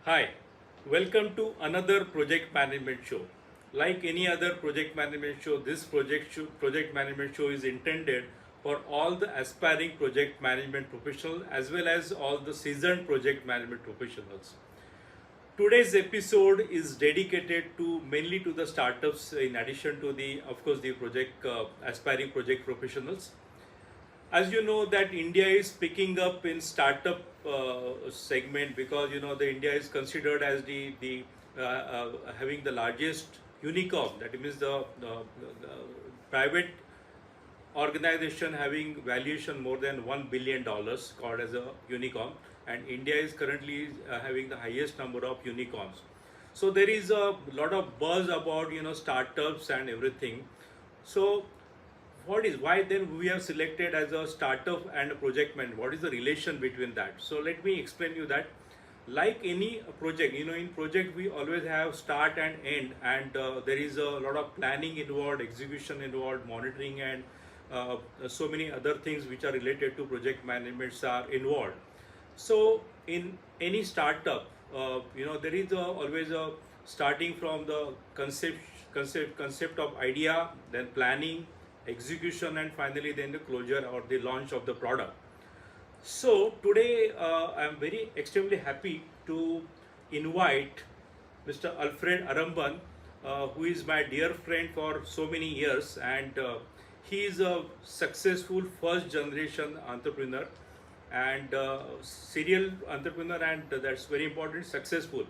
Hi, welcome to another project management show. Like any other project management show, this project management show is intended for all the aspiring project management professionals as well as all the seasoned project management professionals. Today's episode is dedicated to mainly to the startups in addition to the of course the project aspiring project professionals. As you know that India is picking up in startup segment because the India is considered as having the largest unicorn. That means the private organization having valuation more than $1 billion called as a unicorn, and India is currently having the highest number of unicorns. So there is a lot of buzz about startups and everything. So what is why then we have selected as a startup and a project man, what is the relation between that? So let me explain you that. Like any project, in project we always have start and end, and there is a lot of planning involved, execution involved, monitoring, and so many other things which are related to project management are involved. So in any startup, there is always a starting from the concept of idea, then planning, execution, and finally then the closure or the launch of the product. So today I am very extremely happy to invite Mr. Alfred Arambhan, who is my dear friend for so many years, and he is a successful first generation entrepreneur and serial entrepreneur, and that's very important, successful.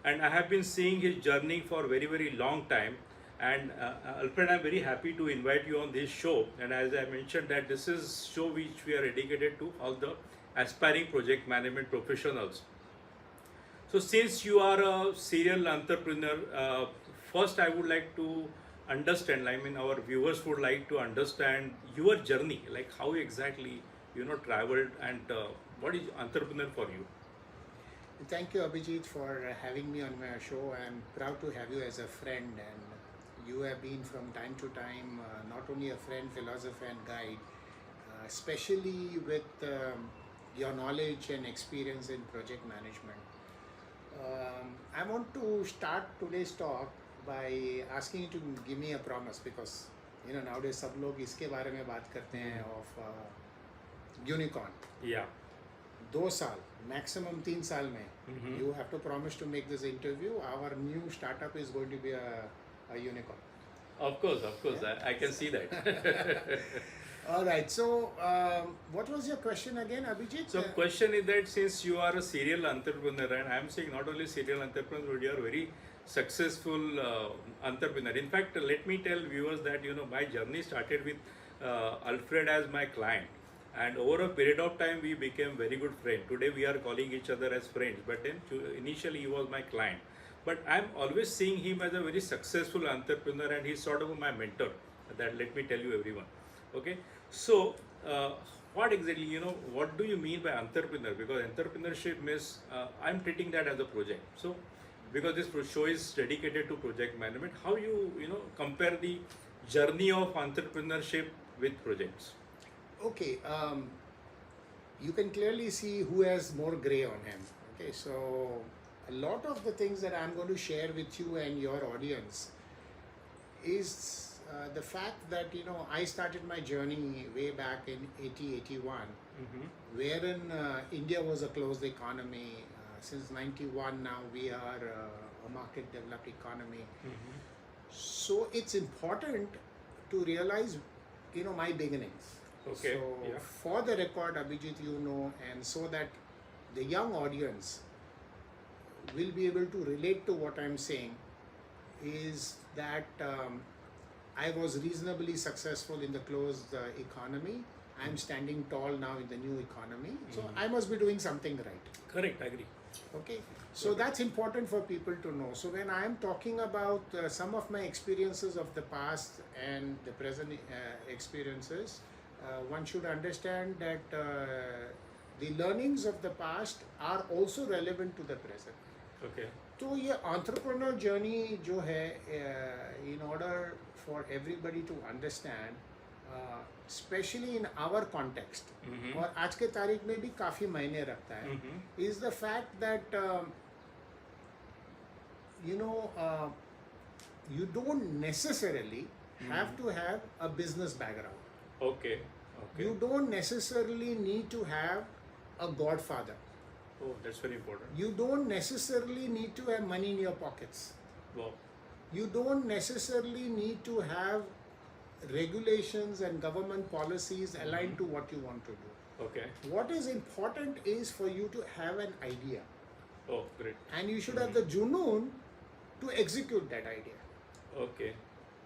And I have been seeing his journey for very long time. And Alfred, I'm very happy to invite you on this show. And as I mentioned, that this is show which we are dedicated to all the aspiring project management professionals. So since you are a serial entrepreneur, first I would like to understand. I mean, our viewers would like to understand your journey, like how exactly traveled, and what is entrepreneur for you. Thank you, Abhijit, for having me on my show. I'm proud to have you as a friend, and you have been from time to time not only a friend, philosopher, and guide, especially with your knowledge and experience in project management. I want to start today's talk by asking you to give me a promise because nowadays सब लोग इसके बारे में बात करते हैं of unicorn. Yeah. 2 साल maximum 3 साल में you have to promise to make this interview. Our new startup is going to be a unicorn. Of course, yeah. I can see that. All right, so what was your question again, Abhijit? So question is that since you are a serial entrepreneur, and I am saying not only serial entrepreneur, but you are very successful entrepreneur. In fact, let me tell viewers that my journey started with Alfred as my client, and over a period of time we became very good friends. Today we are calling each other as friends, but then initially he was my client. But I'm always seeing him as a very successful entrepreneur, and he's sort of my mentor. That let me tell you everyone. Okay, so what exactly what do you mean by entrepreneur? Because entrepreneurship means I'm treating that as a project. So because this show is dedicated to project management, how you compare the journey of entrepreneurship with projects? Okay, you can clearly see who has more gray on him. Okay, so a lot of the things that I'm going to share with you and your audience is the fact that I started my journey way back in 80-81, wherein India was a closed economy. Since 91 now we are a market developed economy. So it's important to realize my beginnings. Okay. So Yeah. for the record, Abhijit, and so that the young audience will be able to relate to what I'm saying, is that I was reasonably successful in the closed economy. I'm standing tall now in the new economy. So I must be doing something right. Correct, I agree. Okay, so that's important for people to know. So when I am talking about some of my experiences of the past and the present experiences, one should understand that the learnings of the past are also relevant to the present. Okay. तो ये entrepreneur journey जो है, in order for everybody to understand, especially in our context, और आज के तारीख में भी काफ़ी मायने रखता है, is the fact that you know, you don't necessarily have to have a business background. Okay. Okay. You don't necessarily need to have a godfather. Oh, that's very important. You don't necessarily need to have money in your pockets. Wow. You don't necessarily need to have regulations and government policies aligned to what you want to do. Okay. What is important is for you to have an idea, Oh, great. and you should have the junoon to execute that idea. Okay.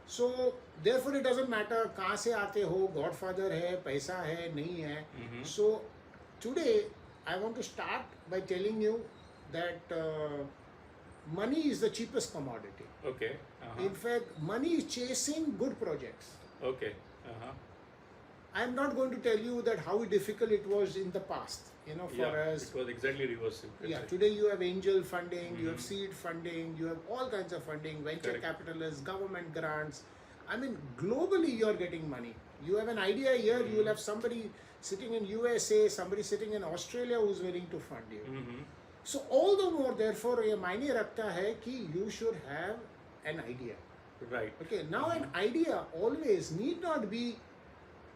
So therefore it doesn't matter कहाँ से आते हो, godfather है, पैसा है, नहीं है. So today I want to start by telling you that money is the cheapest commodity. Okay. In fact, money is chasing good projects. Okay. I am not going to tell you that how difficult it was in the past. You know, for us. It was exactly reverse. Yeah, today you have angel funding, you have seed funding, you have all kinds of funding, venture Correct. capitalists, government grants. I mean, globally you are getting money. You have an idea here, you will have somebody sitting in USA, somebody sitting in Australia who is willing to fund you. So all the more, therefore, ये मायने रखता है कि you should have an idea. Right. Okay, now an idea always need not be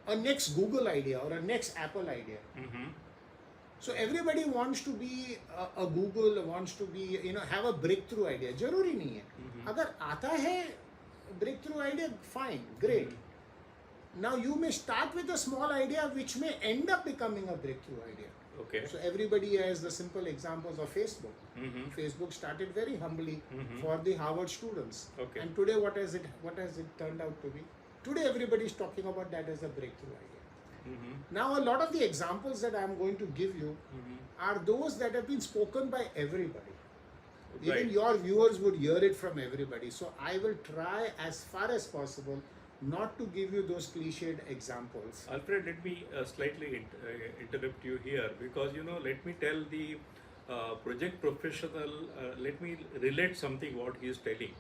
a next Google idea or a next Apple idea. So everybody wants to be a Google, wants to be, you know, have a breakthrough idea. जरूरी नहीं है. अगर आता है breakthrough idea, fine, great. Now you may start with a small idea which may end up becoming a breakthrough idea. Okay. So everybody has the simple examples of Facebook. Facebook started very humbly for the Harvard students. Okay. And today what has it turned out to be? Today everybody is talking about that as a breakthrough idea. Now a lot of the examples that I am going to give you are those that have been spoken by everybody. Even Right. your viewers would hear it from everybody. So I will try as far as possible not to give you those cliched examples. Alfred, let me slightly interrupt you here, because let me tell the project professional. Let me relate something what he is telling.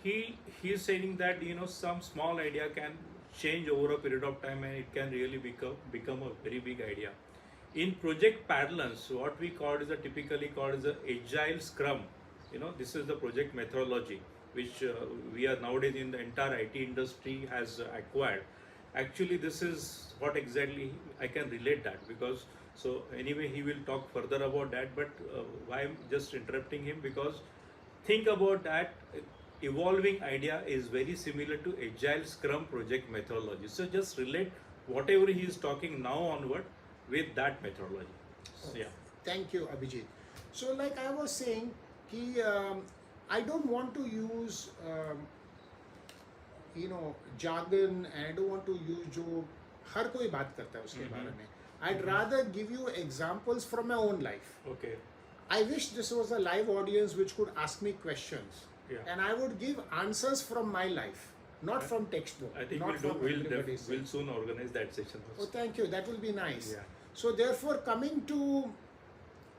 He is saying that some small idea can change over a period of time, and it can really become a very big idea. In project parlance, what we typically called is a agile scrum. This is the project methodology which we are nowadays in the entire IT industry has acquired. Actually, this is what exactly I can relate that, because so anyway he will talk further about that, but why I'm just interrupting him, because think about that evolving idea is very similar to agile scrum project methodology. So just relate whatever he is talking now onward with that methodology. So, yeah. Thank you, Abhijit. So like I was saying, I don't want to use jargon, and I don't want to use जो हर कोई बात करता है उसके बारे में. I'd rather give you examples from my own life. Okay. I wish this was a live audience which could ask me questions, and I would give answers from my life, not from textbook. I think not we'll soon organize that session. Oh, thank you. That will be nice. Yeah. So therefore, coming to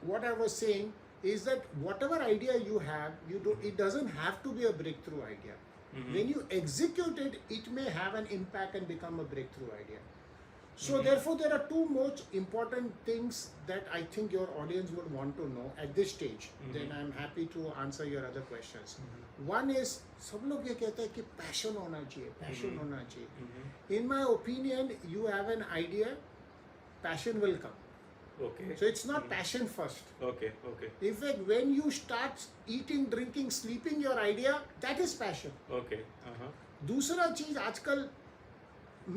what I was saying is that whatever idea you have, it doesn't have to be a breakthrough idea. When you execute it, it may have an impact and become a breakthrough idea. So therefore, there are two most important things that I think your audience would want to know at this stage. Then I'm happy to answer your other questions. One is, सब लोग ये कहते हैं कि passion होना चाहिए, passion होना चाहिए. In my opinion, you have an idea, passion will come. Okay. So it's not passion first. Okay. In fact, when you start eating, drinking, sleeping your idea, that is passion. Okay. दूसरा चीज आजकल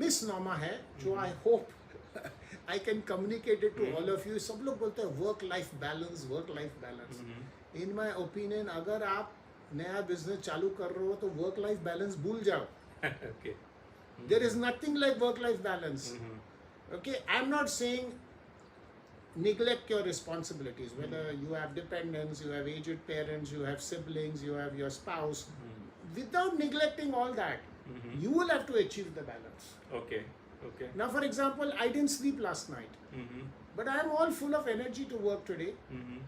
misnomer है, जो I hope I can communicate it to all of you. सब लोग बोलते हैं work life balance. In my opinion, अगर आप नया business चालू कर रहे हो तो work life balance भूल जाओ. Okay. There is nothing like work life balance. Okay, I'm not saying neglect your responsibilities, whether you have dependents, you have aged parents, you have siblings, you have your spouse. Without neglecting all that, you will have to achieve the balance. Okay. Now, for example, I didn't sleep last night, but I am all full of energy to work today.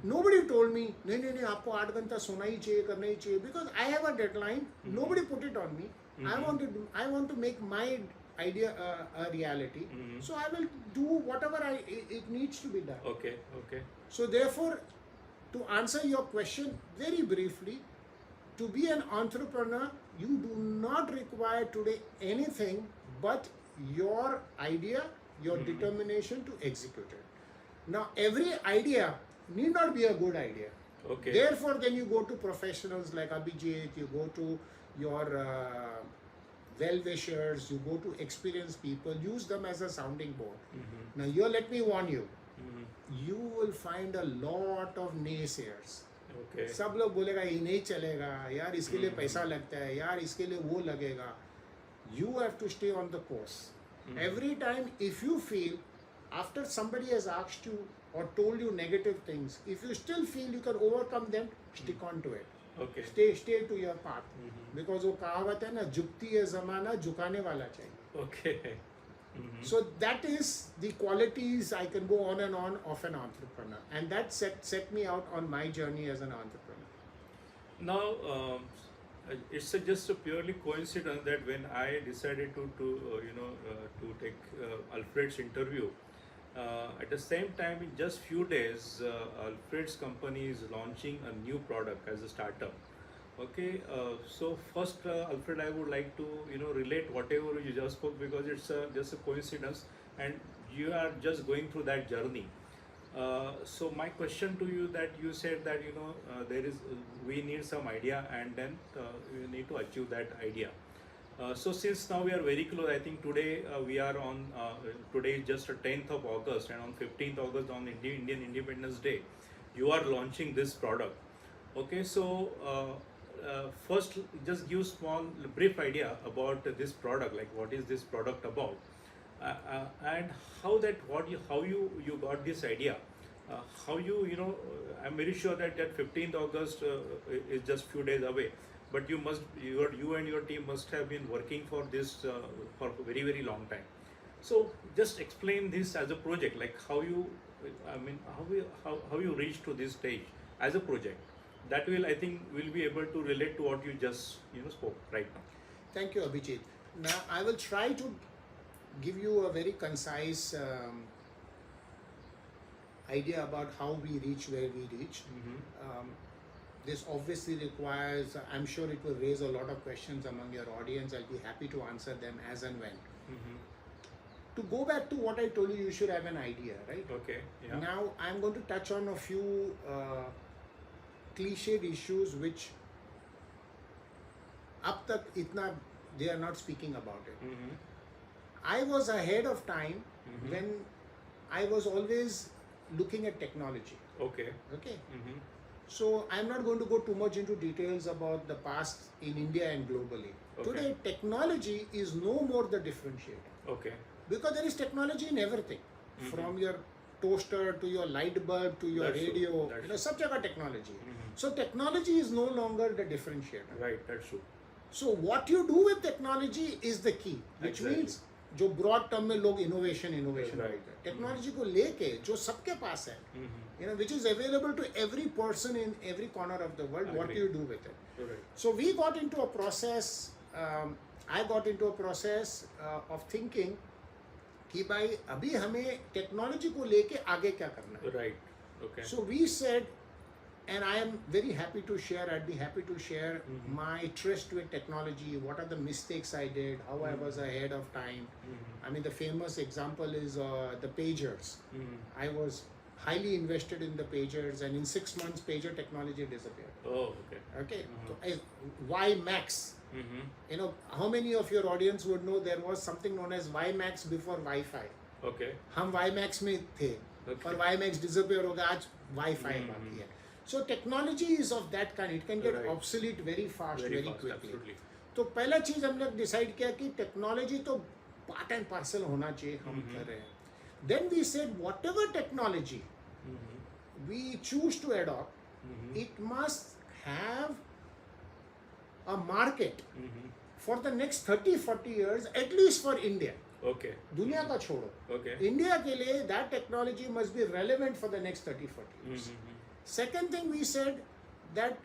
Nobody told me, नहीं, आपको 8 घंटा सोना ही चाहिए, करना ही चाहिए, because I have a deadline. Nobody put it on me. I want to make my idea a reality. So I will do whatever it needs to be done. Okay. So therefore, to answer your question very briefly, to be an entrepreneur, you do not require today anything but your idea, your determination to execute it. Now, every idea need not be a good idea. Okay. Therefore, then you go to professionals like Abhijit, you go to your well-wishers, you go to experienced people, use them as a sounding board. Now, here let me warn you, you will find a lot of naysayers. Okay. सब लोग बोलेगा ये नहीं चलेगा यार, इसके लिए पैसा लगता है यार, इसके लिए वो लगेगा. You have to stay on the course. Every time if you feel after somebody has asked you or told you negative things, if you still feel you can overcome them, stick on to it. Okay. Stay to your path. Because वो कहावत है ना, झुकती है ज़माना, झुकाने वाला चाहिए. Okay. So that is the qualities I can go on and on of an entrepreneur, and that set me out on my journey as an entrepreneur. Now, it's just a purely coincidence that when I decided to take Alfred's interview, at the same time, in just few days, Alfred's company is launching a new product as a startup. Okay, so first, Alfred, I would like to relate whatever you just spoke, because it's just a coincidence, and you are just going through that journey. So my question to you, that you said that we need some idea, and then we need to achieve that idea. So since now we are very close, I think today we are on today is just 10th of August, and on 15th August, on Indian Independence Day, you are launching this product. Okay, so first, just give small brief idea about this product, like what is this product about, and how you got this idea, how I'm very sure that 15th August is just few days away, but you and your team must have been working for this for a very, very long time. So just explain this as a project, like how you reached to this stage as a project. That will, I think, will be able to relate to what you just spoke right now. Thank you, Abhijit. Now I will try to give you a very concise idea about how we reach where we reached. This obviously requires, I'm sure it will raise a lot of questions among your audience. I'll be happy to answer them as and when. To go back to what I told you, you should have an idea, right? Okay. Yeah. Now I'm going to touch on a few cliched issues which up tak itna they are not speaking about it. I was ahead of time when I was always looking at technology. Okay. So I'm not going to go too much into details about the past in India and globally. Okay. Today technology is no more the differentiator. Okay. Because there is technology in everything, from your toaster to your light bulb to your That's true. radio, That's sab jagah technology. So technology is no longer the differentiator. Right, that's true. So what you do with technology is the key, which Exactly. means जो broad term में लोग innovation Right. बोलते हैं, technology को लेके जो सबके पास है, which is available to every person in every corner of the world, what do you do with it? Right. So we got into a process, I got into a process of thinking कि भाई अभी हमें technology को लेके आगे क्या करना है. Right. Okay. So we said, and I am very happy to share, I'd be happy to share my tryst with technology, what are the mistakes I did, how I was ahead of time. I mean, the famous example is the pagers. I was highly invested in the pagers, and in 6 months pager technology disappeared. Oh, okay. Okay, so, why Max? How many of your audience would know there was something known as WiMAX before Wi-Fi? Okay. हम WiMAX में थे, और WiMAX disappear हो गया, आज Wi-Fi बाकी है. So technology is of that kind. It can get Right. obsolete very fast, very quickly. Absolutely. तो पहला चीज हम लोग डिसाइड किया कि टेक्नोलॉजी तो पार्ट एंड पार्सल होना चाहिए, हम कर रहे हैं. Then we said whatever technology we choose to adopt, it must have a market for the next 30-40 years, at least for India. Okay. दुनिया का छोड़ो. Okay. India के लिए that technology must be relevant for the next 30-40 years. Second thing we said that,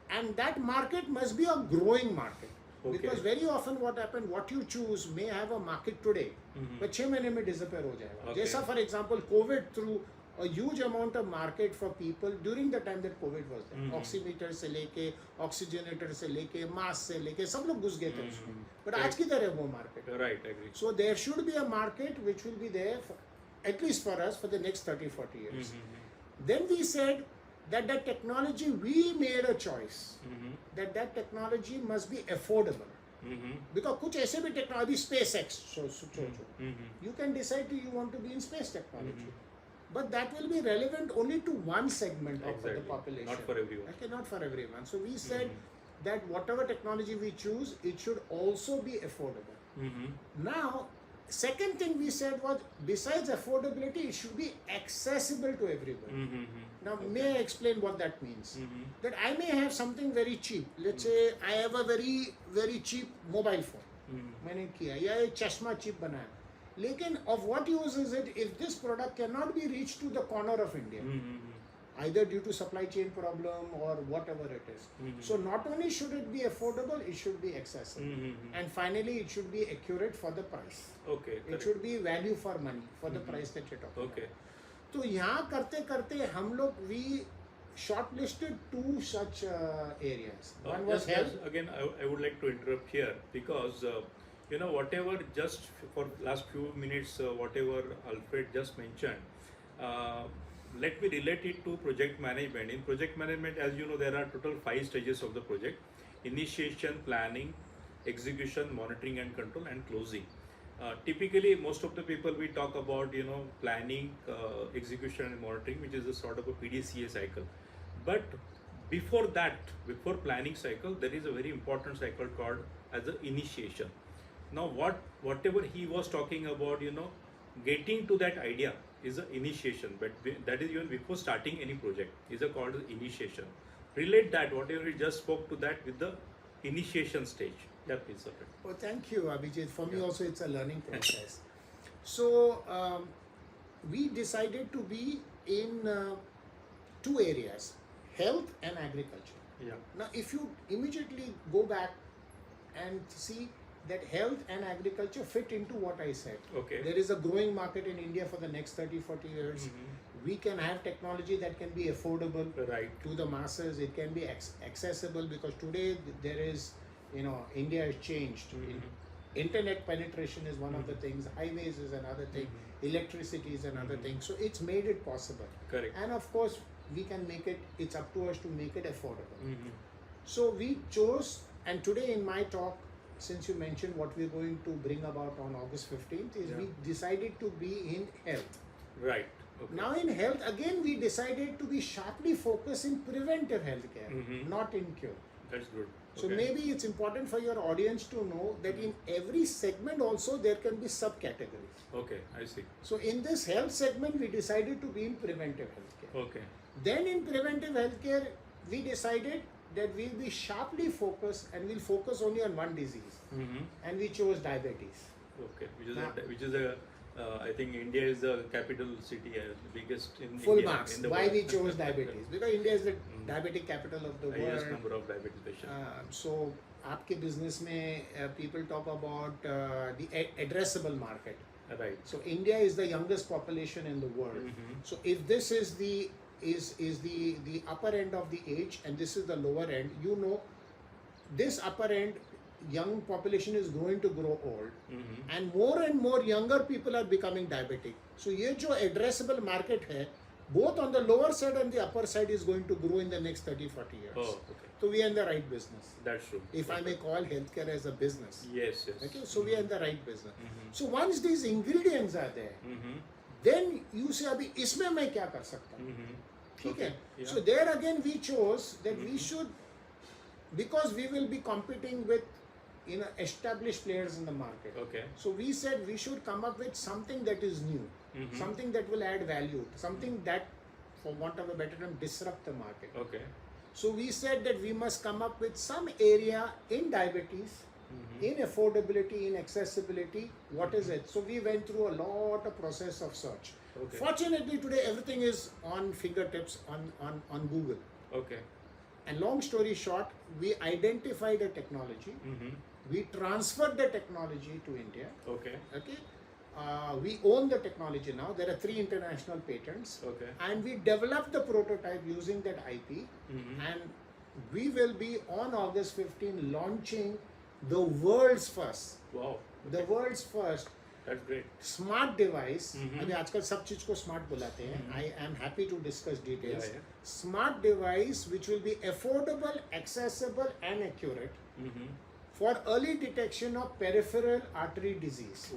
and that market must be a growing market. Okay. Because very often what happens, what you choose may have a market today, but 6 महीने में disappear हो जाएगा. Okay. जैसा for example COVID threw a huge amount of market for people during the time that COVID was there. Oximeter से लेके, oxygenator से लेके, mask से लेके, सब लोग घुस गए थे उसमें. But आज की तरह वो market. Right, agree. So there should be a market which will be there, for, at least for us, for the next 30-40 years. Then we said that that technology, we made a choice that that technology must be affordable. Because कुछ ऐसे भी technology, SpaceX, you can decide you want to be in space technology. But that will be relevant only to one segment of the population. Not for everyone. Okay, not for everyone. So we said that whatever technology we choose, it should also be affordable. Now, second thing we said was, besides affordability, it should be accessible to everyone. Now, may I explain what that means? That I may have something very cheap. Let's say I have a very, very cheap mobile phone. मैंने किया या एक चश्मा cheap बनाया. लेकिन of what use is it if this product cannot be reached to the corner of India? Either due to supply chain problem or whatever it is. So not only should it be affordable, it should be accessible. And finally, it should be accurate for the price. Okay. It should be value for money for the price that you're talking Okay. about. तो यहाँ करते करते हम लोग we shortlisted two such areas. One was health. Again, I would like to interrupt here because you know, whatever just for last few minutes, whatever Alfred just mentioned, let me relate it to project management. In project management, as you know, there are total 5 stages of the project: initiation, planning, execution, monitoring and control, and closing. Typically, most of the people we talk about, you know, planning, execution and monitoring, which is a sort of a PDCA cycle. But before that, before planning cycle, there is a very important cycle called as the initiation. Now, whatever he was talking about, you know, getting to that idea is the initiation, but that is even before starting any project is a called the initiation. Relate that, whatever we just spoke to that with the initiation stage. Yeah, please, Alfred. Oh, thank you, Abhijit. For me also, it's a learning process. So, we decided to be in 2 areas, health and agriculture. Yeah. Now, if you immediately go back and see that health and agriculture fit into what I said. Okay. There is a growing market in India for the next 30-40 years. We can have technology that can be affordable to the masses. It can be accessible because today there is, you know, India has changed. Internet penetration is one of the things. Highways is another thing. Electricity is another thing. So it's made it possible. Correct. And of course, we can make it, it's up to us to make it affordable. So we chose, and today in my talk, since you mentioned what we're going to bring about on August 15th, is we decided to be in health. Right. Okay. Now in health, again we decided to be sharply focused in preventive healthcare, not in cure. That's good. So maybe it's important for your audience to know that in every segment also there can be subcategories. Okay, I see. So in this health segment, we decided to be in preventive healthcare. Okay. Then in preventive healthcare, we decided that we'll be sharply focused and we'll focus only on one disease. And we chose diabetes. Okay, which is a I think India is the capital city, the biggest in Full India, marks. in the Why world. we chose diabetes? Because India is the diabetic capital of the Highest world. number of diabetes patients. So, आपके business में people talk about the addressable market. Right. So India is the youngest population in the world. So if this is the upper end of the age and this is the lower end, you know, this upper end young population is going to grow old, and more younger people are becoming diabetic. So ये जो addressable market है, both on the lower side and the upper side is going to grow in the next 30-40 years. Oh, okay. So we are in the right business. That's true. If I may call healthcare as a business. Yes, yes. Okay, so we are in the right business. So once these ingredients are there, then you say, अभी इसमें मैं क्या कर सकता हूँ? ठीक है? So there again we chose that we should, because we will be competing with, you know, established players in the market. Okay. So we said we should come up with something that is new, something that will add value, something that, for want of a better term, disrupt the market. Okay. So we said that we must come up with some area in diabetes, in affordability, in accessibility. What is it? So we went through a lot of process of search. Okay. Fortunately, today everything is on fingertips on Google. Okay. And long story short, we identified a technology. We transferred the technology to India. Okay. Okay. we own the technology now. There are 3 international patents. Okay. And we developed the prototype using that IP. And we will be on August 15 launching the world's first. Wow. The world's first That's great. Smart device अभी आजकल सब चीज को smart बुलाते हैं I am happy to discuss details smart device which will be affordable accessible and accurate for early detection of peripheral artery disease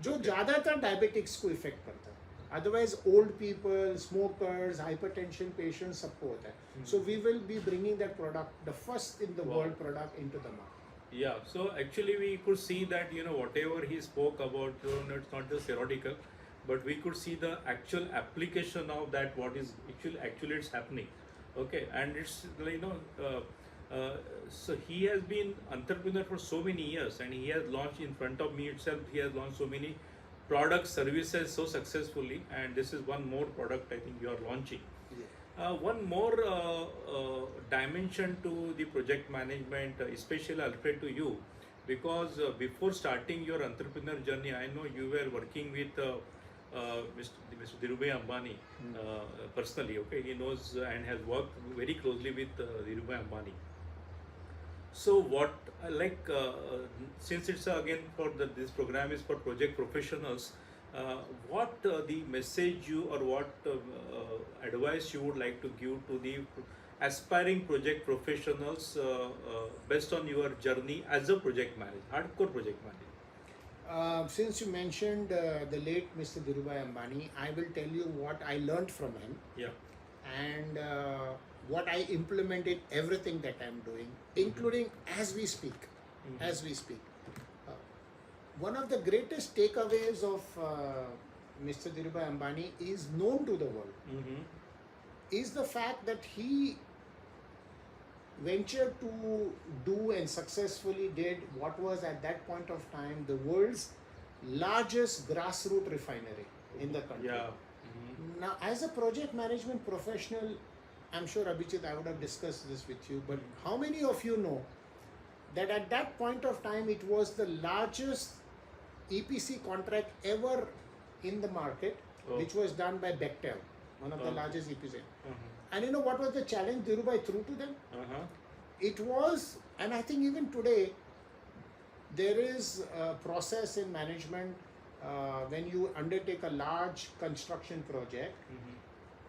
जो ज्यादातर diabetics को इफेक्ट करता है otherwise old people smokers hypertension patients सबको होता है so we will be bringing that product the first in the world product into the market. Yeah, so actually we could see that, you know, whatever he spoke about, you know, it's not just theoretical, but we could see the actual application of that, what is actually it's happening. Okay, and it's, you know, so he has been entrepreneur for so many years, and he has launched in front of me itself, he has launched so many products, services so successfully, and this is one more product I think you are launching. One more dimension to the project management, especially Alfred to you, because before starting your entrepreneur journey, I know you were working with Mr. Dhirubhai Ambani personally. Okay, he knows and has worked very closely with Dhirubhai Ambani. So what since it's again for this program is for project professionals. What the message you or what advice you would like to give to the aspiring project professionals based on your journey as a project manager, hardcore project manager? Since you mentioned the late Mr. Dhirubhai Ambani, I will tell you what I learned from him. Yeah. And what I implemented, everything that I'm doing, including as we speak. As we speak. One of the greatest takeaways of Mr. Dhirubhai Ambani is known to the world, is the fact that he ventured to do and successfully did what was at that point of time the world's largest grassroots refinery in the country. Yeah. Now, as a project management professional, I'm sure Abhijit, I would have discussed this with you, but how many of you know that at that point of time it was the largest EPC contract ever in the market, which was done by Bechtel, one of the largest EPC. And you know what was the challenge Dhirubhai threw to them? It was, and I think even today, there is a process in management when you undertake a large construction project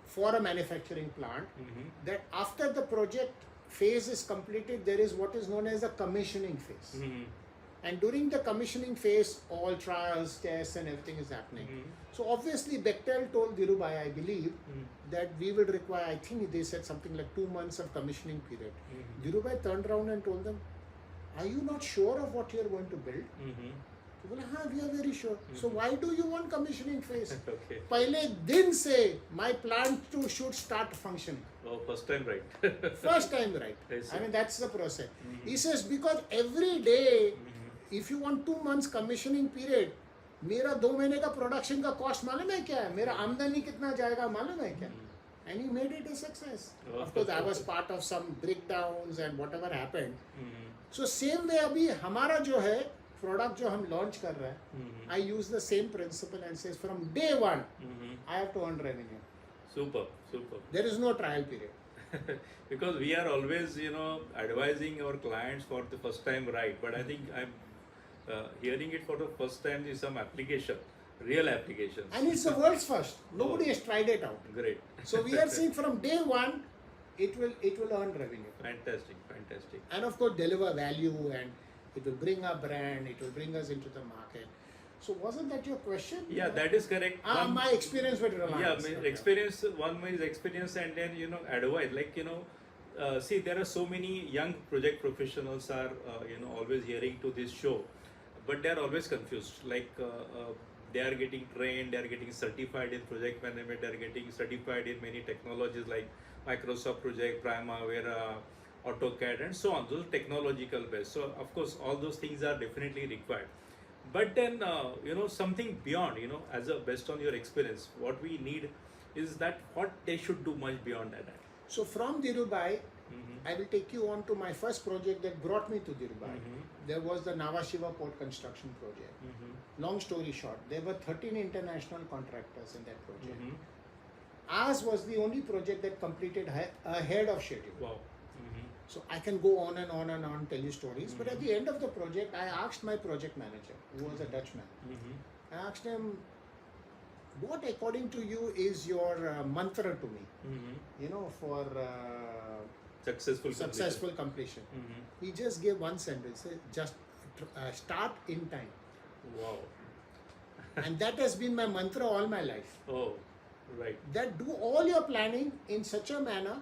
for a manufacturing plant, that after the project phase is completed, there is what is known as a commissioning phase. And during the commissioning phase, all trials, tests and everything is happening. So obviously Bechtel told Dhirubhai, I believe, that we will require, I think they said something like 2 months of commissioning period. Dhirubhai turned around and told them, are you not sure of what you are going to build? Well, we are very sure. So why do you want commissioning phase? Okay. Pehle din se my plant too should start functioning. Oh, first time right. First time right. I mean, that's the process. He says, because every day, if you want 2 months commissioning period, मेरा 2 महीने का production का cost मालूम है क्या है, मेरा आमदनी कितना जाएगा मालूम है क्या? And he made it a success. Of course, I was part of some breakdowns and whatever happened. So same way अभी हमारा जो है प्रोडक्ट जो हम लॉन्च कर रहे हैं, I use the same principle and says from day one, I have to earn revenue. Super, super. There is no trial period. Because we are always, you know, advising our clients for the first time right, but I think I'm hearing it for the first time is some application, real applications. And it's the world's first. Nobody has tried it out. Great. So we are seeing from day one, it will earn revenue. Fantastic, fantastic. And of course deliver value, and it will bring our brand, it will bring us into the market. So wasn't that your question? Yeah, that is correct. My experience with Reliance. Yeah, experience, one is experience and then, you know, advice. Like, you know, see, there are so many young project professionals are, you know, always hearing to this show, but they are always confused. Like, they are getting trained, they are getting certified in project management, they are getting certified in many technologies like Microsoft Project, Primavera, AutoCAD and so on, those technological based. So of course all those things are definitely required. But then you know, something beyond, you know, as a based on your experience, what we need is that what they should do much beyond that. So from Dhirubhai, I will take you on to my first project that brought me to Dhirubhai. There was the Nhava Sheva port construction project. Long story short, there were 13 international contractors in that project. Ours was the only project that completed ahead of schedule. Wow. So I can go on and on and on, tell you stories. But at the end of the project, I asked my project manager, who was a Dutchman, I asked him, what according to you is your mantra to me, you know, for successful completion. He just gave one sentence, just start in time. Wow. And that has been my mantra all my life. Oh, right. That do all your planning in such a manner,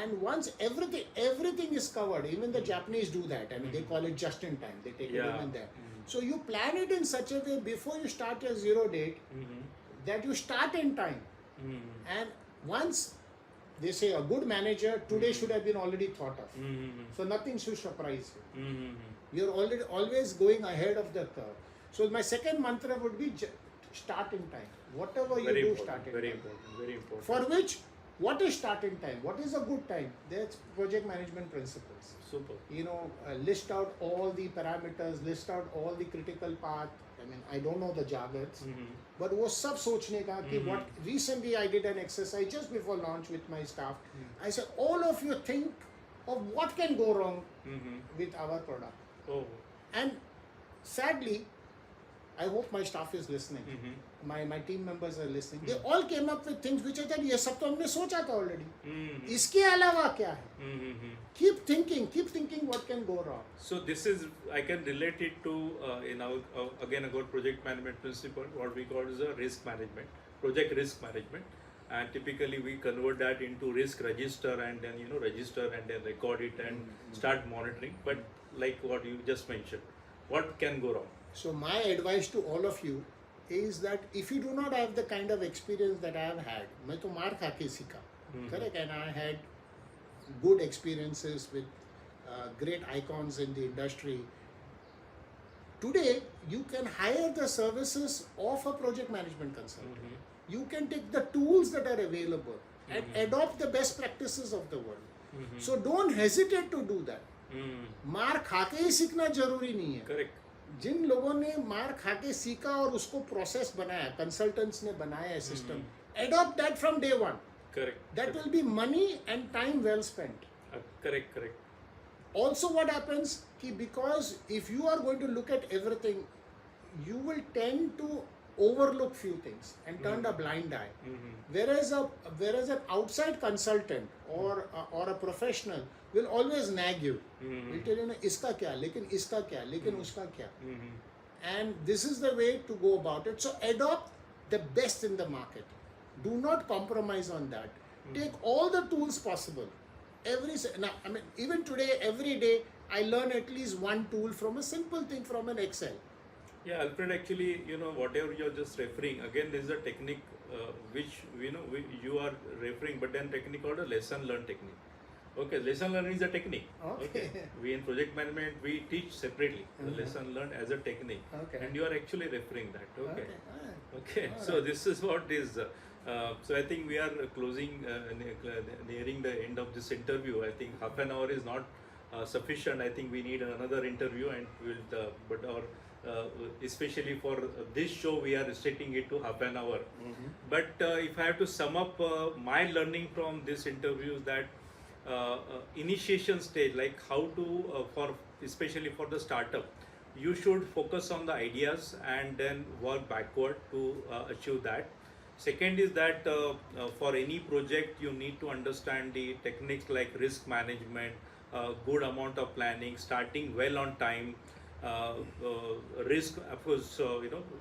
and once everything is covered, even the Japanese do that. I mean, they call it just in time. They take it even there. So you plan it in such a way before you start your zero date that you start in time. And once they say a good manager today should have been already thought of. So nothing should surprise you. You're always going ahead of the curve. So my second mantra would be start in time. Whatever you do, start in time. Very important. Very important. For which, what is start in time? What is a good time? That's project management principles. Super. You know, list out all the parameters, list out all the critical path. I mean, I don't know the jargons, but वो सब सोचने का कि what recently I did an exercise just before launch with my staff. I said, all of you think of what can go wrong with our product. Oh. And sadly, I hope my staff is listening. My team members are listening. They all came up with things which I thought, ये सब तो हमने सोचा था already. इसके अलावा क्या है? Keep thinking what can go wrong. So this is, I can relate it to in our again about project management principle, what we call is a risk management, project risk management, and typically we convert that into risk register and then register and then record it and start monitoring. But like what you just mentioned, what can go wrong? So my advice to all of you is that if you do not have the kind of experience that I have had, मैं तो मार खा के सीखा, correct, and I had good experiences with great icons in the industry. Today, you can hire the services of a project management consultant. You can take the tools that are available and adopt the best practices of the world. So don't hesitate to do that. मार खा के ही सीखना जरूरी नहीं है. Correct. जिन लोगों ने मार खा के सीखा और उसको प्रोसेस बनाया, कंसल्टेंट्स ने बनाया system, adopt that from day one. Correct. That will be money and time well spent. Correct. Also what happens, because if you are going to look at everything, you will tend to overlook few things and turn a blind eye. Whereas an outside consultant or a professional will always nag you. Will tell you, इसका क्या, लेकिन इसका क्या, लेकिन उसका क्या. And this is the way to go about it. So adopt the best in the market. Do not compromise on that. Take all the tools possible. Even today, every day, I learn at least one tool from a simple thing from an Excel. Yeah, Alfred, actually, whatever you're just referring, again, there's a technique which, you are referring, but then technique called a lesson learned technique. Okay, lesson learning is a technique. Okay. We in project management, we teach separately the lesson learned as a technique. Okay. And you are actually referring that. Okay. Okay. So this is what is. So I think we are closing, nearing the end of this interview. I think half an hour is not sufficient. I think we need another interview, and especially for this show, we are restricting it to half an hour. But if I have to sum up my learning from this interview, is that initiation stage, like how to especially for the startup, you should focus on the ideas and then work backward to achieve that. Second is that for any project you need to understand the techniques like risk management, good amount of planning, starting well on time, risk, of course,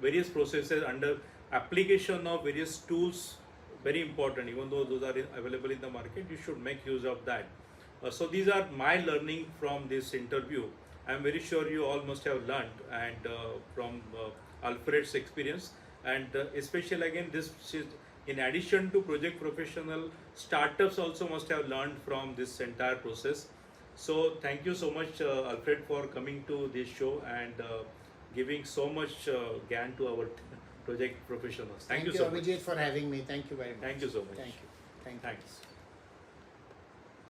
various processes under application of various tools, very important. Even though those are available in the market, you should make use of that. So these are my learning from this interview. I am very sure you all must have learned and from Alfred's experience, and especially again this is in addition to project professional, startups also must have learned from this entire process. So thank you so much Alfred for coming to this show and giving so much GAN to our project professionals. Thank you so much. Abhijit, for having me. Thank you very much. Thank you so much. Thank you. Thanks.